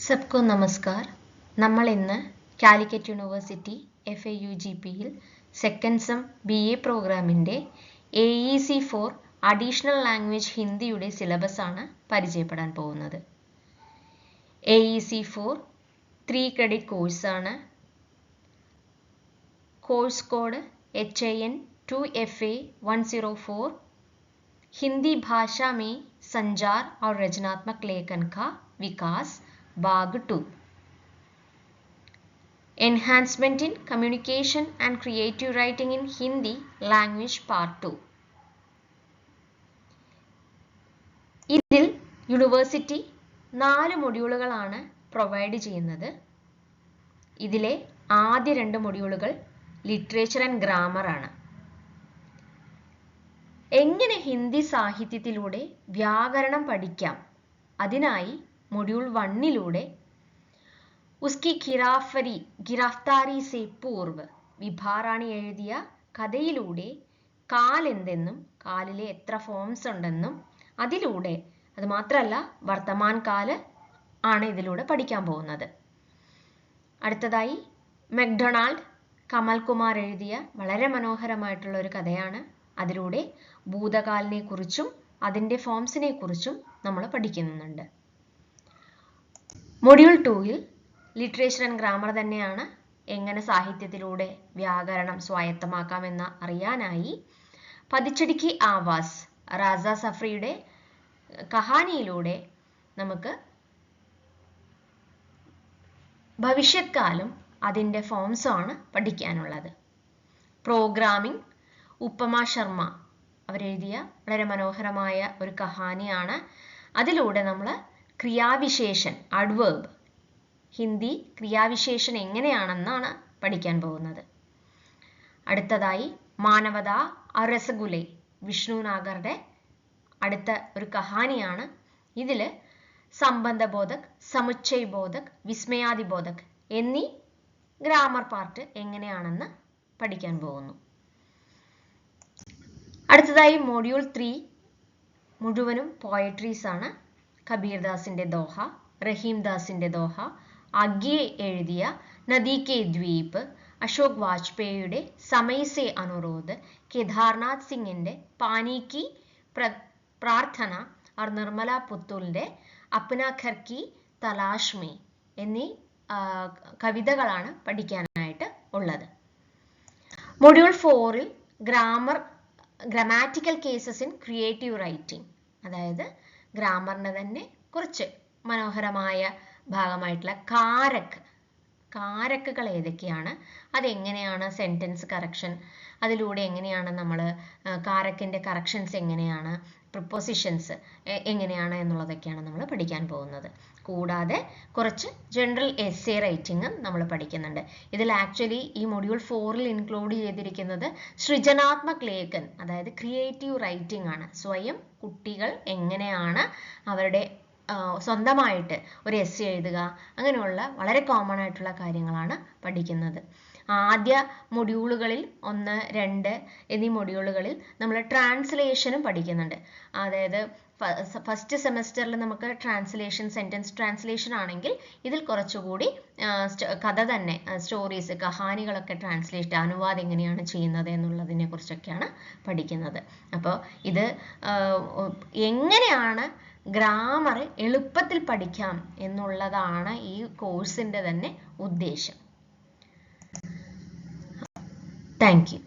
सबको नमस्कार. നമ്മൾ ഇന്ന് കാലിക്കറ്റ് യൂണിവേഴ്സിറ്റി FAUGPയിൽ സെക്കൻഡ് സെം BA പ്രോഗ്രാമിൻ്റെ AEC4 അഡീഷണൽ ലാംഗ്വേജ് ഹിന്ദിയുടെ സിലബസ് ആണ് പരിചയപ്പെടാൻ പോകുന്നത്. AEC4 3 ക്രെഡിറ്റ് കോഴ്സാണ്. Course code HIN2FA104. हिंदी भाषा में संचार और रचनात्मक लेखन का विकास भाग 2. Enhancement in communication and creative writing in Hindi language part 2. ഇതിൽ യൂണിവേഴ്സിറ്റി 4 മൊഡ്യൂളുകളാണ് പ്രൊവൈഡ് ചെയ്യുന്നത്. ഇതിലെ ആദ്യ 2 മൊഡ്യൂളുകൾ ലിറ്ററേച്ചർ ആൻഡ് ഗ്രാമർ ആണ്. എങ്ങനെ ഹിന്ദി സാഹിത്യത്തിലൂടെ വ്യാകരണം പഠിക്കാം, അതിനായി മൊഡ്യൂൾ 1ലൂടെ ഉസ്കി ഗിരാഫ്താരി സെ പൂർവ് വിഭാറാണി എഴുതിയ കഥയിലൂടെ കാൽ എന്തെന്നും കാലിലെ എത്ര ഫോംസ് ഉണ്ടെന്നും അതിലൂടെ അത് മാത്രമല്ല വർത്തമാൻ കാല് ആണ് ഇതിലൂടെ പഠിക്കാൻ പോകുന്നത്. അടുത്തതായി മെക്ഡൊണാൾഡ് കമൽകുമാർ എഴുതിയ വളരെ മനോഹരമായിട്ടുള്ള ഒരു കഥയാണ്. അതിലൂടെ ഭൂതകാലിനെ കുറിച്ചും അതിൻ്റെ ഫോംസിനെ കുറിച്ചും നമ്മൾ പഠിക്കുന്നുണ്ട്. മൊഡ്യൂൾ 2ൽ ലിറ്ററേച്ചർ ആൻഡ് ഗ്രാമർ തന്നെയാണ്. എങ്ങനെ സാഹിത്യത്തിലൂടെ വ്യാകരണം സ്വായത്തമാക്കാമെന്ന് അറിയാനായി പതിച്ചടിക്ക് ആവാസ് റാസ സഫറിയുടെ കഹാനിയിലൂടെ നമുക്ക് ഭവിഷ്യത് കാലം അതിൻ്റെ ഫോംസാണ് പഠിക്കാനുള്ളത്. പ്രോഗ്രാമിംഗ് ഉപമ ശർമ്മ അവരെഴുതിയ വളരെ മനോഹരമായ ഒരു കഹാനിയാണ്. അതിലൂടെ നമ്മൾ ക്രിയാവിശേഷൻ അഡ്വേർബ് ഹിന്ദി ക്രിയാവിശേഷൻ എങ്ങനെയാണെന്നാണ് പഠിക്കാൻ പോകുന്നത്. അടുത്തതായി മാനവത രസഗുലെ വിഷ്ണു നാഗറുടെ അടുത്ത ഒരു കഹാനിയാണ്. ഇതിൽ സംബന്ധബോധക്, സമുച്ചയബോധക്, വിസ്മയാദിബോധക് എന്നീ ഗ്രാമർ പാർട്ട് എങ്ങനെയാണെന്ന് പഠിക്കാൻ പോകുന്നു. അടുത്തതായി മൊഡ്യൂൾ 3 മുഴുവനും പോയട്രീസ് ആണ്. കബീർദാസിൻ്റെ ദോഹ, റഹീംദാസിൻ്റെ ദോഹ, അഗ്യെ എഴുതിയ നദി കെ ദ്വീപ്, അശോക് വാജ്പേയിയുടെ സമയ് സെ അനുരോധ്, കേദാർനാഥ് സിംഗിൻ്റെ പാനി കി പ്രാർത്ഥന, और നിർമ്മല പുത്തൂലിൻ്റെ അപ്ന ഘർ കി തലാഷ് മേ എന്നീ കവിതകളാണ് പഠിക്കാനായിട്ട് ഉള്ളത്. മൊഡ്യൂൾ 4ൽ grammatical cases in creative writing, അതായത് ഗ്രാമറിൻ്റെ തന്നെ കുറച്ച് മനോഹരമായ ഭാഗമായിട്ടുള്ള കാരക്കുകൾ ഏതൊക്കെയാണ്, അതെങ്ങനെയാണ് സെൻറ്റൻസ് കറക്ഷൻ, അതിലൂടെ എങ്ങനെയാണ് നമ്മൾ കാരക്കിൻ്റെ കറക്ഷൻസ് എങ്ങനെയാണ്, പ്രിപ്പോസിഷൻസ് എങ്ങനെയാണ് എന്നുള്ളതൊക്കെയാണ് നമ്മൾ പഠിക്കാൻ പോകുന്നത്. കൂടാതെ കുറച്ച് ജനറൽ എസ്സേ റൈറ്റിംഗും നമ്മൾ പഠിക്കുന്നുണ്ട്. ഇതിൽ ആക്ച്വലി ഈ മൊഡ്യൂൾ 4ൽ ഇൻക്ലൂഡ് ചെയ്തിരിക്കുന്നത് സൃജനാത്മക് ലേഖൻ, അതായത് ക്രിയേറ്റീവ് റൈറ്റിംഗ് ആണ്. സ്വയം കുട്ടികൾ എങ്ങനെയാണ് അവരുടെ സ്വന്തമായിട്ട് ഒരു എസ്സേ എഴുതുക, അങ്ങനെയുള്ള വളരെ കോമൺ ആയിട്ടുള്ള കാര്യങ്ങളാണ് പഠിക്കുന്നത്. ആദ്യ മൊഡ്യൂളുകളിൽ 1, 2 എന്നീ മൊഡ്യൂളുകളിൽ നമ്മൾ ട്രാൻസ്ലേഷനും പഠിക്കുന്നുണ്ട്. അതായത് ഫസ്റ്റ് സെമസ്റ്ററിൽ നമുക്ക് ട്രാൻസ്ലേഷൻ, സെൻറ്റൻസ് ട്രാൻസ്ലേഷൻ ആണെങ്കിൽ ഇതിൽ കുറച്ചുകൂടി കഥ തന്നെ, സ്റ്റോറീസ്, കഹാനികളൊക്കെ ട്രാൻസ്ലേറ്റ്, അനുവാദം എങ്ങനെയാണ് ചെയ്യുന്നത് എന്നുള്ളതിനെ കുറിച്ചൊക്കെയാണ് പഠിക്കുന്നത്. അപ്പോൾ ഇത് എങ്ങനെയാണ് ഗ്രാമർ എളുപ്പത്തിൽ പഠിക്കാം എന്നുള്ളതാണ് ഈ കോഴ്സിൻ്റെ തന്നെ ഉദ്ദേശം. Thank you.